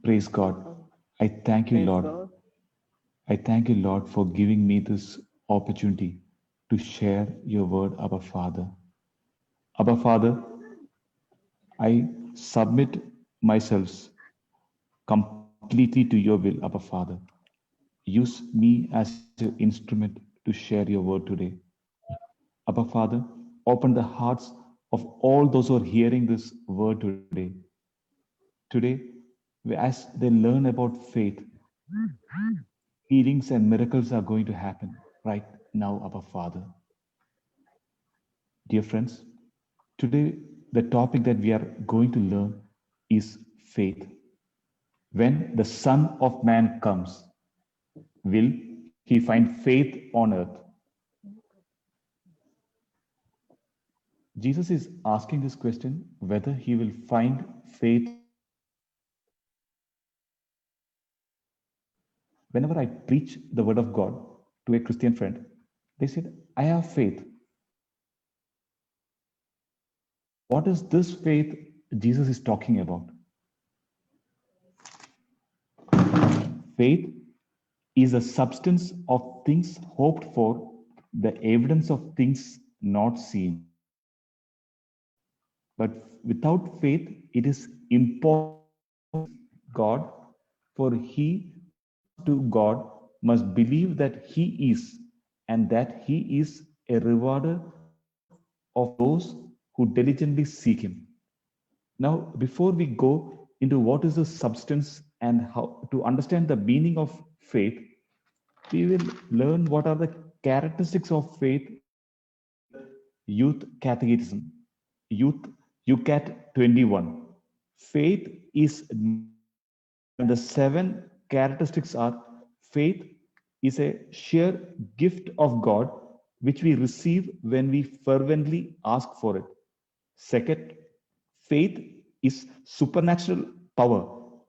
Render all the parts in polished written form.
Praise God. I thank you, Praise Lord. God. I thank you, Lord, for giving me this opportunity to share your word, Abba Father. Abba Father, I submit myself completely to your will, Abba Father. Use me as your instrument to share your word today. Abba Father, open the hearts of all those who are hearing this word today. Today, as they learn about faith, healings and miracles are going to happen right now, Abba Father. Dear friends, today the topic that we are going to learn is faith. When the Son of Man comes, will he find faith on earth? Jesus is asking this question whether he will find faith on earth. Whenever I preach the word of God to a Christian friend, they said, I have faith. What is this faith Jesus is talking about? Faith is the substance of things hoped for, the evidence of things not seen. But without faith, it is impossible to please God, for he who comes to God must believe that he is, and that he is a rewarder of those who diligently seek him. Now, before we go into what is the substance and how to understand the meaning of faith, we will learn what are the characteristics of faith from the Youth Catechism, Youth UCAT 21. Faith is not, and the seven characteristics are: faith is a sheer gift of God which we receive when we fervently ask for it. Second, faith is supernatural power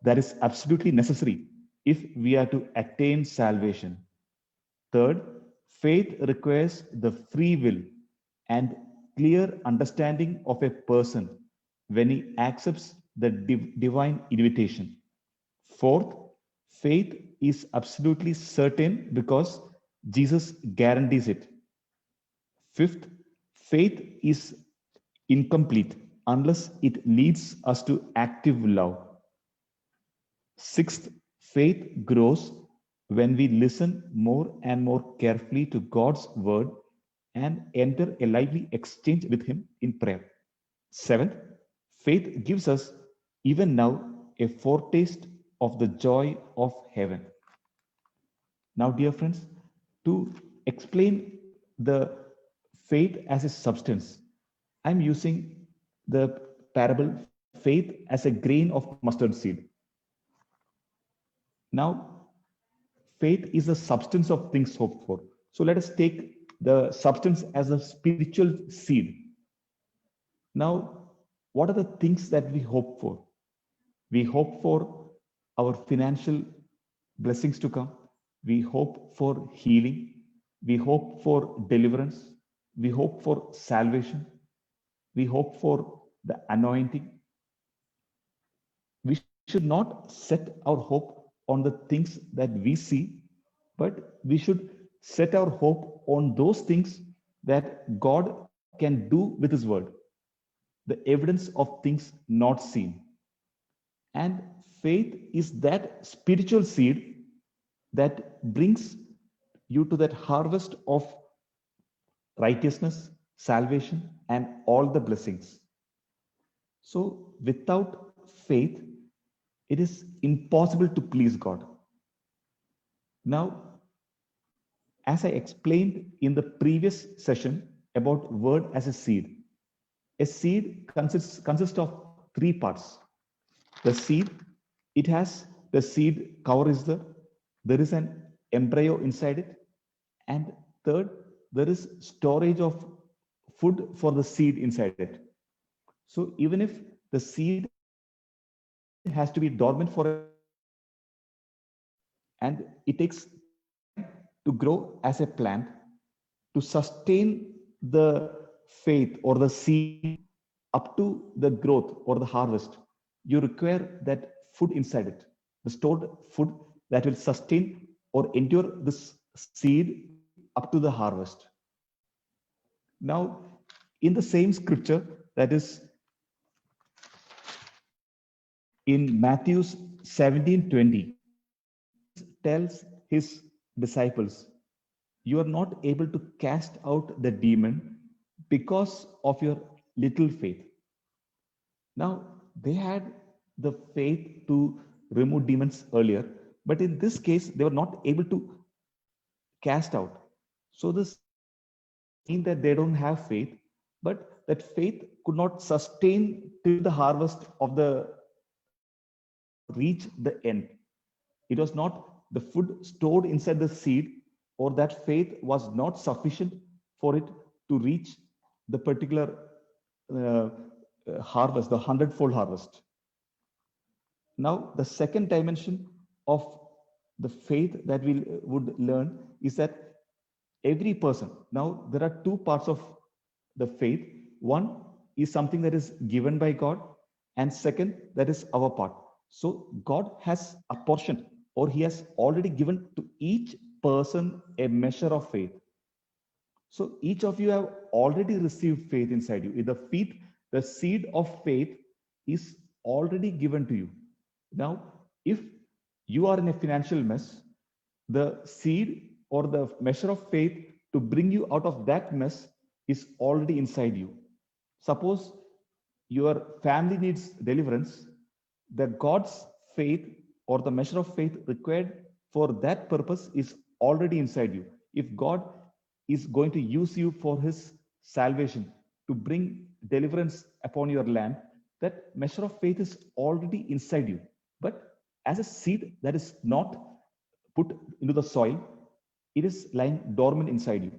that is absolutely necessary if we are to attain salvation. Third, faith requires the free will and clear understanding of a person when he accepts the divine invitation. Fourth, faith is absolutely certain because Jesus guarantees it. Fifth, faith is incomplete unless it leads us to active love. Sixth, faith grows when we listen more and more carefully to God's word and enter a lively exchange with Him in prayer. Seventh, faith gives us, even now, a foretaste of the joy of heaven. Now, dear friends, to explain the faith as a substance, I'm using the parable faith as a grain of mustard seed. Now, faith is the substance of things hoped for. So let us take the substance as a spiritual seed. Now, what are the things that we hope for? We hope for our financial blessings to come. We hope for healing. We hope for deliverance. We hope for salvation. We hope for the anointing. We should not set our hope on the things that we see, but we should set our hope on those things that God can do with His word, the evidence of things not seen. And faith is that spiritual seed that brings you to that harvest of righteousness, salvation, and all the blessings. So, without faith, it is impossible to please God. Now, as I explained in the previous session about word as a seed consists of three parts. The seed, it has the seed cover is there is an embryo inside it, and third, there is storage of food for the seed inside it. So even if the seed has to be dormant for a while, and it takes time to grow as a plant, to sustain the faith or the seed up to the growth or the harvest, you require that food inside it. the stored food that will sustain or endure this seed up to the harvest. Now, in the same scripture, that is in Matthew 17:20, tells his disciples, you are not able to cast out the demon because of your little faith. Now, they had the faith to remove demons earlier, but in this case, they were not able to cast out. So, this means that they don't have faith, but that faith could not sustain till the harvest of the reach the end. It was not the food stored inside the seed, or that faith was not sufficient for it to reach the particular uh, harvest, the hundredfold harvest. Now, the second dimension of the faith that we would learn is that every person, now there are two parts of the faith. One is something that is given by God, and second, that is our part. So, God has apportioned, or He has already given to each person a measure of faith. So each of you have already received faith inside you. The seed of faith is already given to you. Now, if you are in a financial mess, the seed or the measure of faith to bring you out of that mess is already inside you. Suppose your family needs deliverance, the God's faith or the measure of faith required for that purpose is already inside you. If God is going to use you for his salvation to bring deliverance upon your land, that measure of faith is already inside you. But as a seed that is not put into the soil, it is lying dormant inside you.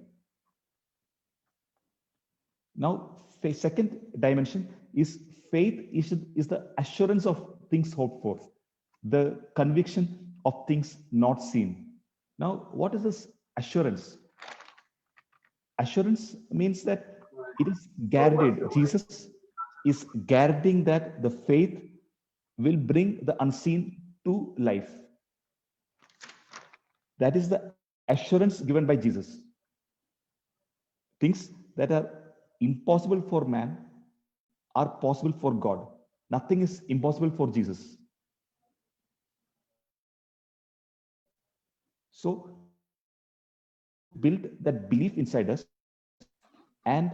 Now, second dimension is faith is the assurance of things hoped for, the conviction of things not seen. Now, what is this assurance? Assurance means that it is guaranteed. Jesus is guaranteeing that the faith will bring the unseen to life. That is the assurance given by Jesus. Things that are impossible for man are possible for God. Nothing is impossible for Jesus. So, build that belief inside us, and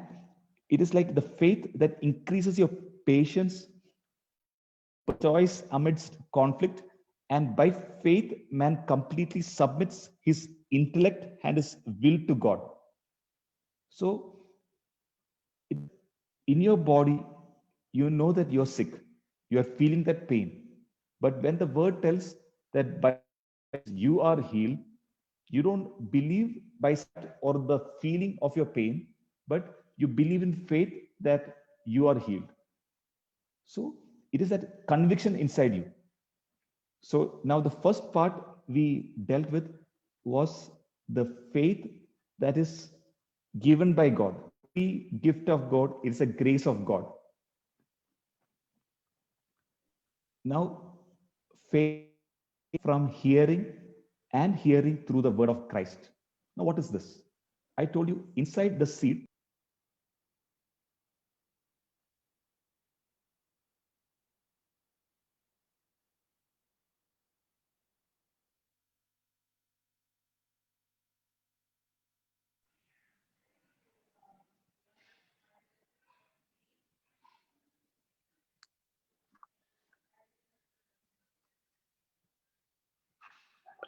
it is like the faith that increases your patience, choice amidst conflict, and by faith, man completely submits his intellect and his will to God. So, in your body, you know that you're sick, you are feeling that pain. But when the word tells that by you are healed, you don't believe by sight or the feeling of your pain, but you believe in faith that you are healed. So it is that conviction inside you. So now the first part we dealt with was the faith that is given by God. The gift of God is a grace of God. Now, faith from hearing and hearing through the word of Christ. Now, what is this? I told you inside the seed.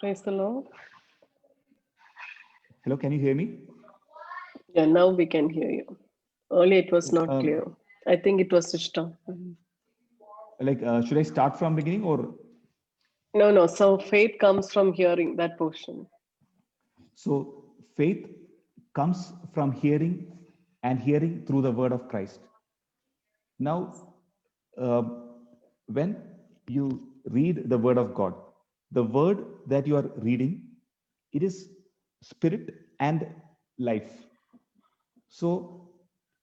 Praise the Lord. Hello, can you hear me? Yeah, now we can hear you. Earlier it was not Um, clear. I think it was switched off. should I start from beginning or? No, no. So faith comes from hearing that portion. So faith comes from hearing and hearing through the word of Christ. Now, uh, when you read the word of God, the word that you are reading, it is spirit and life. So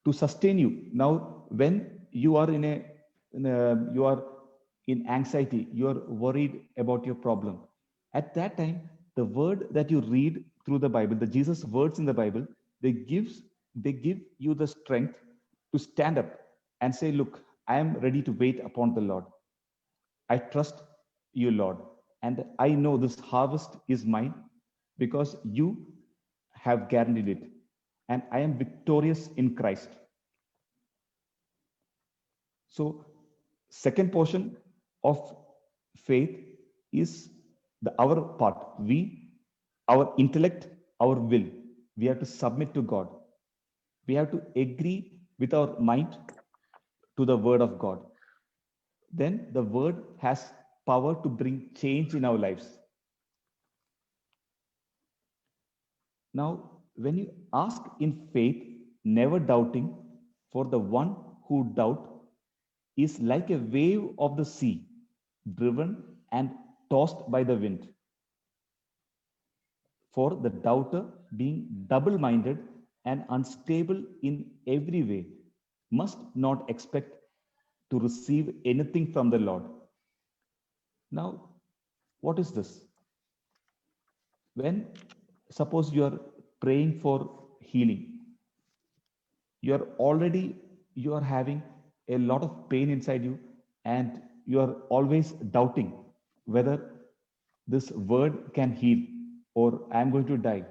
to sustain you now, when you are you are in anxiety, you're worried about your problem. At that time, the word that you read through the Bible, the Jesus words in the Bible, they give you the strength to stand up and say, look, I am ready to wait upon the Lord. I trust you, Lord, and I know this harvest is mine because you have guaranteed it, and I am victorious in Christ. So, second portion of faith is the our part. Our intellect, our will, we have to submit to God. We have to agree with our mind to the word of God. Then the word has power to bring change in our lives. Now, when you ask in faith, never doubting, for the one who doubt is like a wave of the sea, driven and tossed by the wind. For the doubter, being double minded and unstable in every way, must not expect to receive anything from the Lord. Now, what is this? When suppose you are praying for healing, you are having a lot of pain inside you, and you are always doubting whether this word can heal, or I am going to die,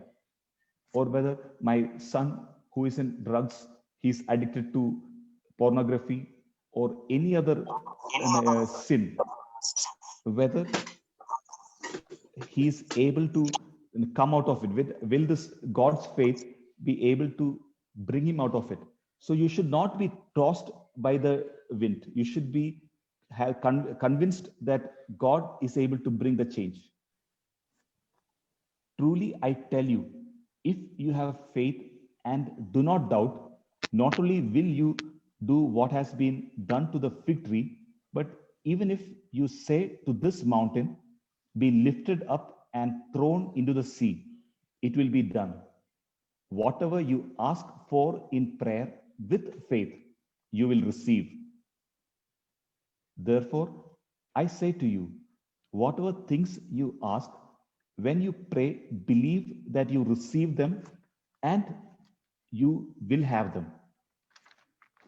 or whether my son who is in drugs, he's addicted to pornography or any other sin, whether he is able to come out of it. Will this God's faith be able to bring him out of it? So you should not be tossed by the wind. You should be convinced that God is able to bring the change. Truly I tell you, if you have faith and do not doubt, not only will you do what has been done to the fig tree, but even if you say to this mountain, be lifted up and thrown into the sea, it will be done. Whatever you ask for in prayer with faith, you will receive. Therefore, I say to you, whatever things you ask, when you pray, believe that you receive them and you will have them.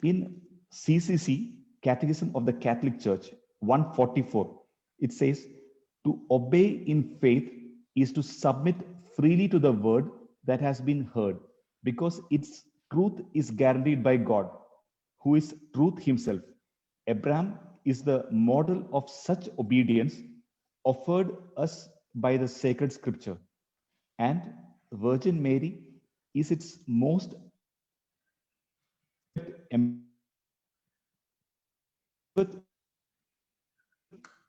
In CCC, Catechism of the Catholic Church, 144, it says, to obey in faith is to submit freely to the word that has been heard, because its truth is guaranteed by God, who is truth himself. Abraham is the model of such obedience offered us by the sacred scripture, and Virgin Mary is its most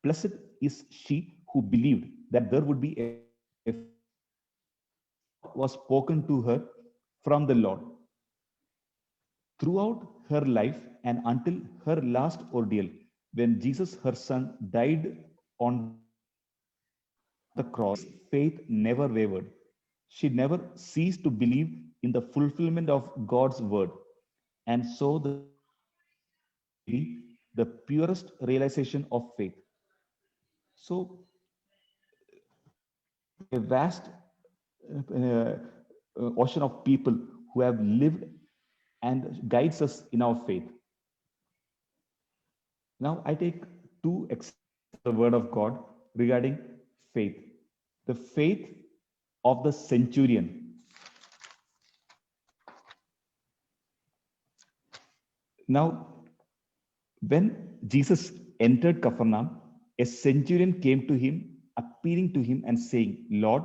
blessed is she who believed that there would be a was spoken to her from the Lord. Throughout her life and until her last ordeal, when Jesus, her son, died on the cross, faith never wavered. She never ceased to believe in the fulfillment of God's word. And so the purest realization of faith. So a vast ocean of people who have lived and guides us in our faith. Now I take two examples of the word of God regarding faith. The faith of the centurion. Now, when Jesus entered Capernaum, a centurion came to him, appealing to him and saying, Lord,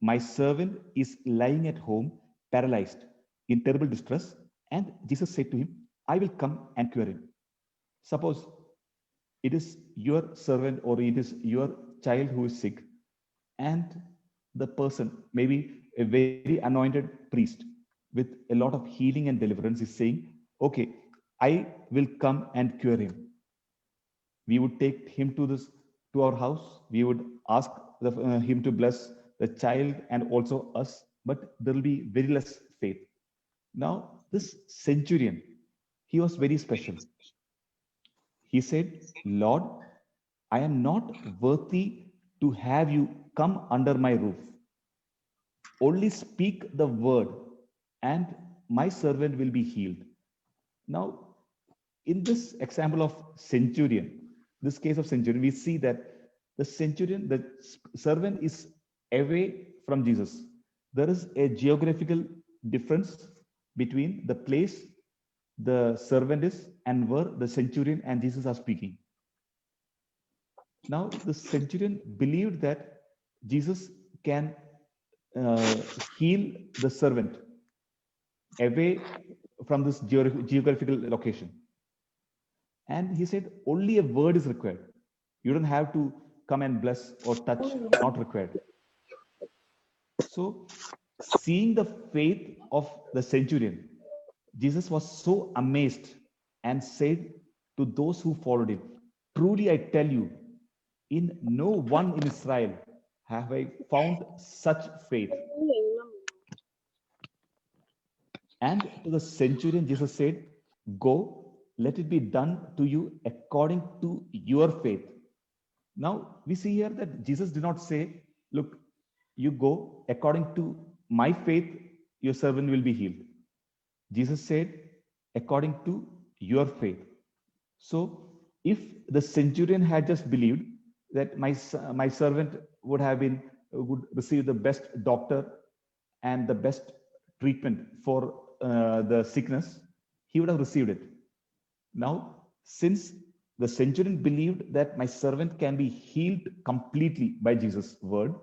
my servant is lying at home, paralyzed, in terrible distress. And Jesus said to him, I will come and cure him. Suppose it is your servant or it is your child who is sick, and the person, maybe a very anointed priest with a lot of healing and deliverance, is saying, okay, I will come and cure him. We would take him to our house. We would ask him to bless the child and also us, but there will be very less faith. Now, this centurion, he was very special. He said, Lord, I am not worthy to have you come under my roof. Only speak the word, and my servant will be healed. Now, in this example of centurion, this case of centurion, we see that the centurion, the servant is away from Jesus. There is a geographical difference between the place the servant is and where the centurion and Jesus are speaking. Now, the centurion believed that Jesus can heal the servant away from this geographical location. And he said, only a word is required. You don't have to come and bless or touch, not required. So, seeing the faith of the centurion, Jesus was so amazed and said to those who followed him, truly I tell you, in no one in Israel have I found such faith. And to the centurion, Jesus said, go, let it be done to you according to your faith. Now, we see here that Jesus did not say, look, you go according to my faith, your servant will be healed. Jesus said, according to your faith. So, if the centurion had just believed that my servant would receive the best doctor and the best treatment for the sickness, he would have received it. Now, since the centurion believed that my servant can be healed completely by Jesus' word,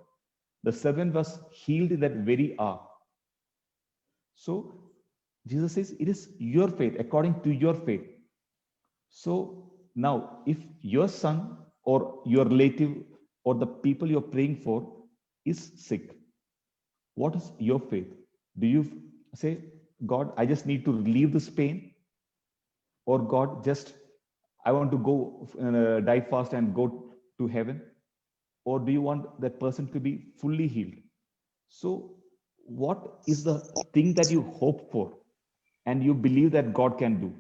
the servant was healed in that very hour. So, Jesus says, it is your faith, according to your faith. So, now, if your son or your relative or the people you're praying for is sick, what is your faith? Do you say, God, I just need to relieve this pain? Or God, just I want to go die fast and go to heaven? Or do you want that person to be fully healed? So, what is the thing that you hope for and you believe that God can do?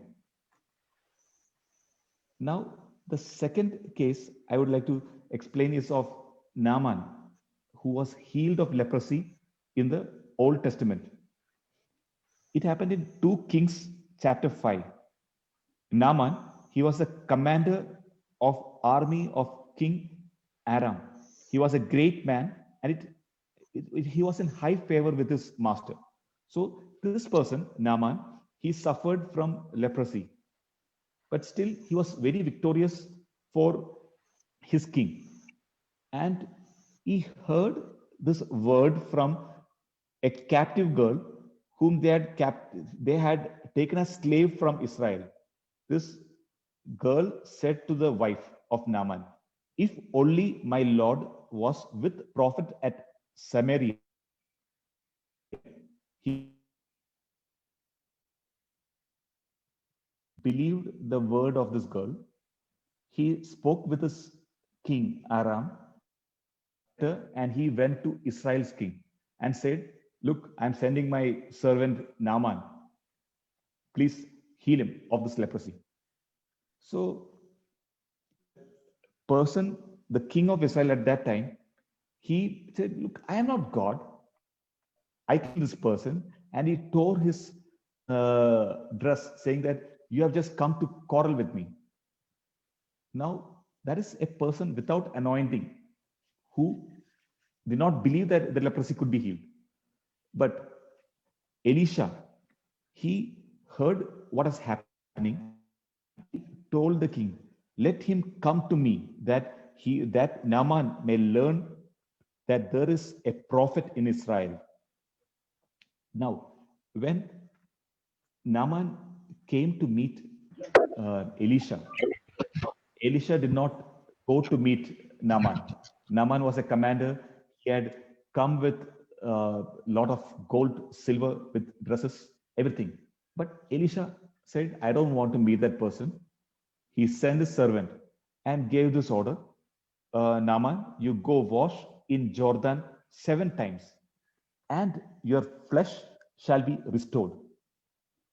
Now, the second case I would like to explain is of Naaman, who was healed of leprosy in the Old Testament. It happened in 2 Kings chapter 5. Naaman, he was the commander of army of King Aram. He was a great man, and he was in high favor with his master. So this person, Naaman, he suffered from leprosy, but still he was very victorious for his king. And he heard this word from a captive girl whom they had taken as slave from Israel. This girl said to the wife of Naaman, if only my Lord was with prophet at Samaria, he believed the word of this girl. He spoke with his king Aram, and he went to Israel's king and said, look, I'm sending my servant Naaman. Please heal him of this leprosy. So person, the king of Israel at that time, he said, look, I am not God. I killed this person. And he tore his dress, saying that you have just come to quarrel with me. Now, that is a person without anointing who did not believe that the leprosy could be healed. But Elisha, he heard what is happening. He told the king, let him come to me that Naaman may learn that there is a prophet in Israel. Now, when Naaman came to meet Elisha, Elisha did not go to meet Naaman. Naaman was a commander. He had come with a lot of gold, silver, with dresses, everything. But Elisha said, I don't want to meet that person. He sent his servant and gave this order, Naaman, you go wash in Jordan 7 times, and your flesh shall be restored.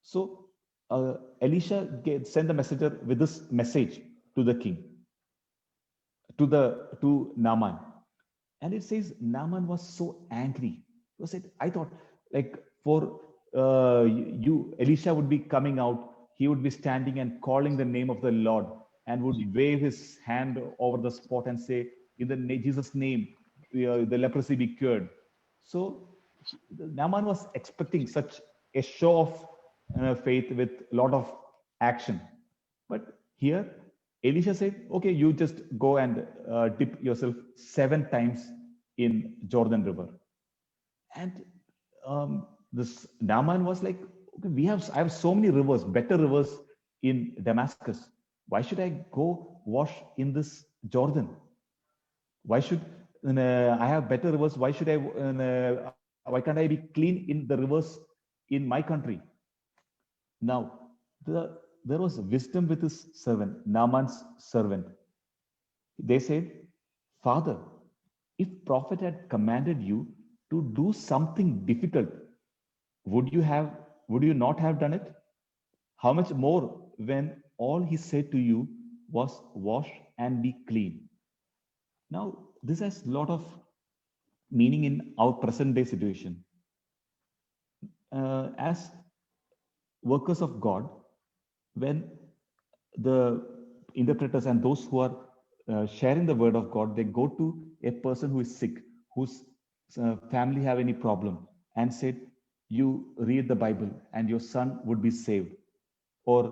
So Elisha sent the messenger with this message to the king. to Naaman. And it says Naaman was so angry. He was said, I thought, like, for you, Elisha would be coming out, he would be standing and calling the name of the Lord and would wave his hand over the spot and say, in the Jesus' name, the leprosy be cured. So Naaman was expecting such a show of faith with a lot of action. But here, Elisha said, okay, you just go and dip yourself 7 times in Jordan River. And this Naaman was like, okay, I have so many rivers, better rivers in Damascus. Why should I go wash in this Jordan? Why should I have better rivers? Why can't I be clean in the rivers in my country? Now, there was wisdom with his servant, Naaman's servant. They said, Father, if prophet had commanded you to do something difficult, would you have would you not have done it? How much more when all he said to you was wash and be clean? Now, this has a lot of meaning in our present day situation. As workers of God, when the interpreters and those who are sharing the word of God, they go to a person who is sick, whose family have any problem, and said, "You read the Bible, and your son would be saved," or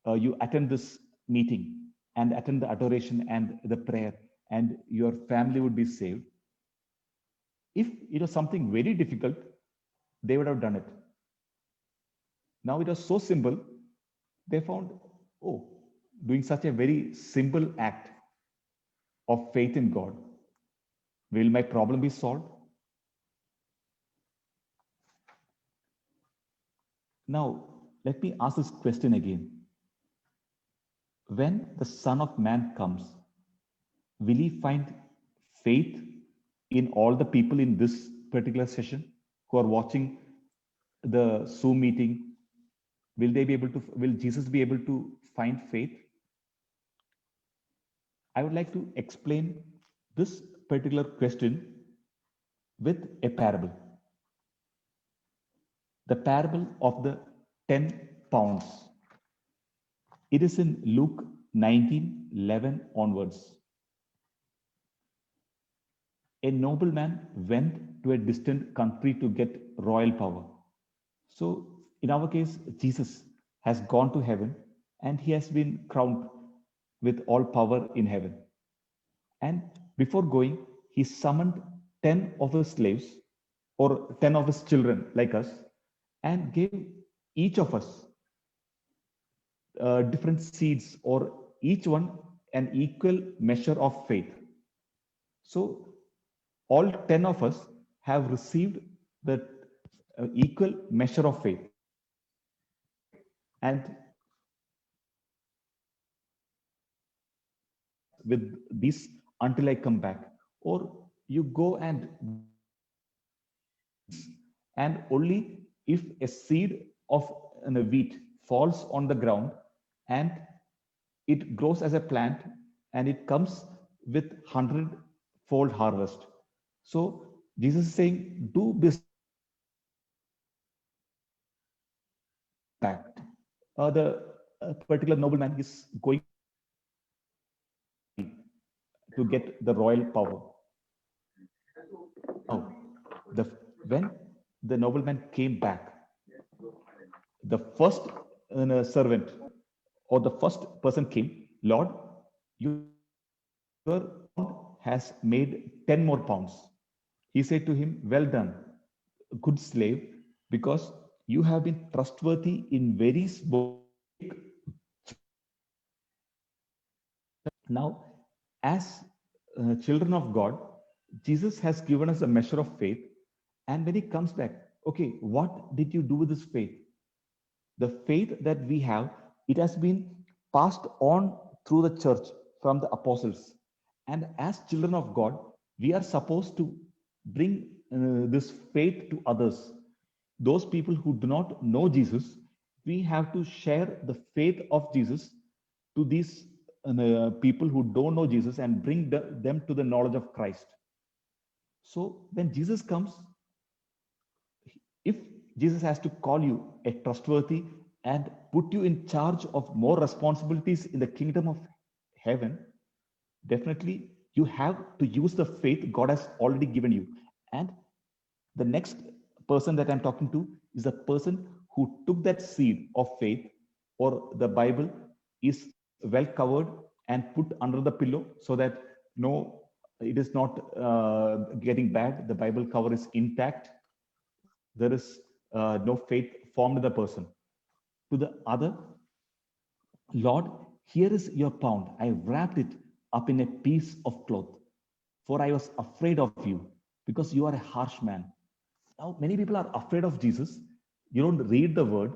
you attend this meeting and attend the adoration and the prayer, and your family would be saved. If it was something very difficult, they would have done it. Now it was so simple, they found, oh, doing such a very simple act of faith in God, will my problem be solved? Now, let me ask this question again. When the Son of Man comes, will he find faith in all the people in this particular session who are watching the Zoom meeting? Will Jesus be able to find faith? I would like to explain this particular question with a parable. The parable of the 10 pounds. It is in Luke 19:11 onwards. A nobleman went to a distant country to get royal power. So, in our case, Jesus has gone to heaven and he has been crowned with all power in heaven. And before going, he summoned 10 of his slaves or 10 of his children like us and gave each of us different seeds or each one an equal measure of faith. So all 10 of us have received the equal measure of faith. And with this until I come back, or you go and only if a seed of a wheat falls on the ground and it grows as a plant and it comes with 100-fold harvest. So Jesus is saying, do this fact. The particular nobleman is going to get the royal power. Now, when the nobleman came back, the first servant or the first person came, Lord, your pound has made 10 more pounds. He said to him, well done, good slave, because you have been trustworthy in very small. Now, as children of God, Jesus has given us a measure of faith. And when he comes back, okay, what did you do with this faith? The faith that we have, it has been passed on through the church from the apostles. And as children of God, we are supposed to bring this faith to others. Those people who do not know Jesus, we have to share the faith of Jesus to these people who don't know Jesus and bring them to the knowledge of Christ. So when Jesus comes, if Jesus has to call you a trustworthy and put you in charge of more responsibilities in the kingdom of heaven, definitely you have to use the faith God has already given you. And the next person that I'm talking to is the person who took that seed of faith, or the Bible is well covered and put under the pillow so that no, it is not getting bad. The Bible cover is intact. There is no faith formed in the person. To the other, Lord, here is your pound. I wrapped it up in a piece of cloth, for I was afraid of you, because you are a harsh man. Now, many people are afraid of Jesus. You don't read the word,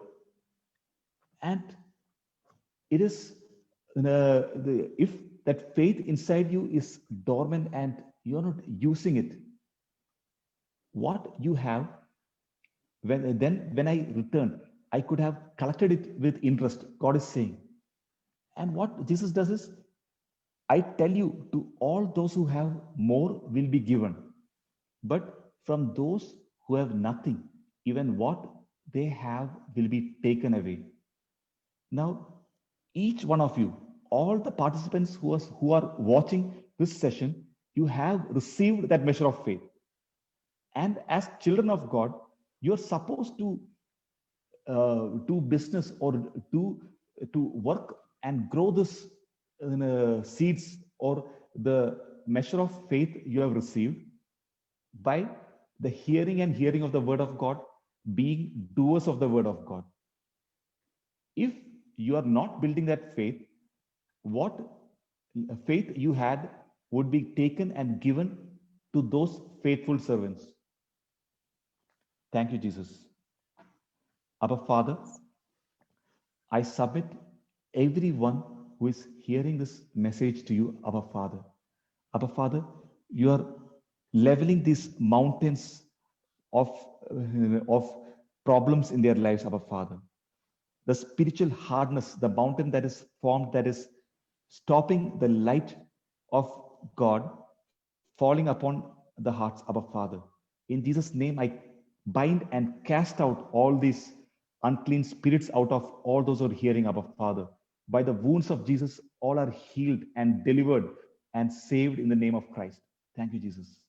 and it is if that faith inside you is dormant and you're not using it, what you have, when I return, I could have collected it with interest. God is saying, and what Jesus does is, I tell you, to all those who have, more will be given. But from those who have nothing, even what they have will be taken away. Now, each one of you, all the participants who are watching this session, you have received that measure of faith. And as children of God, you're supposed to do business, or to work and grow this seeds, or the measure of faith you have received by the hearing of the word of God, being doers of the word of God. If you are not building that faith, what faith you had would be taken and given to those faithful servants. Thank you, Jesus. Abba Father, I submit everyone who is hearing this message to you, Abba Father. Abba Father, you are leveling these mountains of, of problems in their lives, Abba Father. The spiritual hardness, the mountain that is formed, that is stopping the light of God falling upon the hearts, Abba Father. In Jesus' name, I bind and cast out all these unclean spirits out of all those who are hearing, Abba Father. By the wounds of Jesus, all are healed and delivered and saved in the name of Christ. Thank you, Jesus.